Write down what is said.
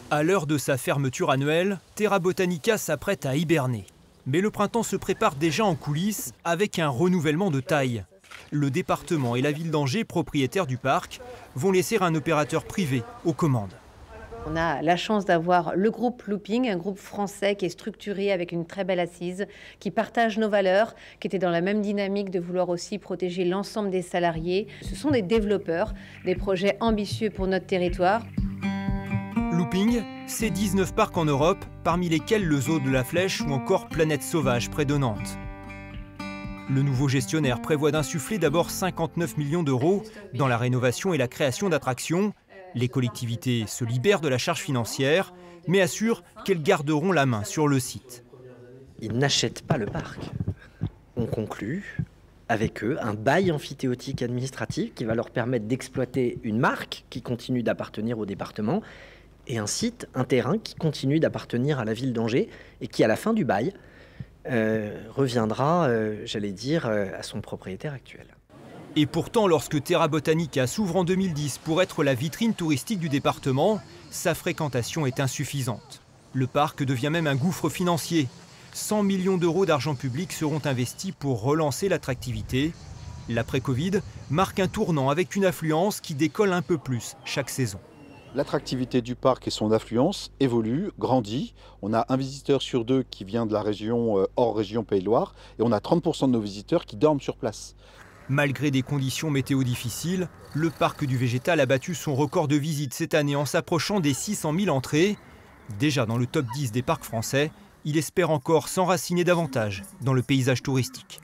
À l'heure de sa fermeture annuelle, Terra Botanica s'apprête à hiberner. Mais le printemps se prépare déjà en coulisses avec un renouvellement de taille. Le département et la ville d'Angers, propriétaires du parc, vont laisser un opérateur privé aux commandes. On a la chance d'avoir le groupe Looping, un groupe français qui est structuré avec une très belle assise, qui partage nos valeurs, qui était dans la même dynamique de vouloir aussi protéger l'ensemble des salariés. Ce sont des développeurs, des projets ambitieux pour notre territoire. Looping, c'est 19 parcs en Europe, parmi lesquels le Zoo de la Flèche ou encore Planète Sauvage près de Nantes. Le nouveau gestionnaire prévoit d'insuffler d'abord 59 millions d'euros dans la rénovation et la création d'attractions. Les collectivités se libèrent de la charge financière, mais assurent qu'elles garderont la main sur le site. Ils n'achètent pas le parc. On conclut avec eux un bail amphithéotique administratif qui va leur permettre d'exploiter une marque qui continue d'appartenir au département et un site, un terrain qui continue d'appartenir à la ville d'Angers et qui, à la fin du bail, reviendra, à son propriétaire actuel. Et pourtant, lorsque Terra Botanica s'ouvre en 2010 pour être la vitrine touristique du département, sa fréquentation est insuffisante. Le parc devient même un gouffre financier. 100 millions d'euros d'argent public seront investis pour relancer l'attractivité. L'après-Covid marque un tournant avec une affluence qui décolle un peu plus chaque saison. L'attractivité du parc et son affluence évoluent, grandit. On a un visiteur sur deux qui vient de la région, hors région Pays-de-Loire, et on a 30% de nos visiteurs qui dorment sur place. Malgré des conditions météo difficiles, le parc du végétal a battu son record de visites cette année en s'approchant des 600 000 entrées. Déjà dans le top 10 des parcs français, il espère encore s'enraciner davantage dans le paysage touristique.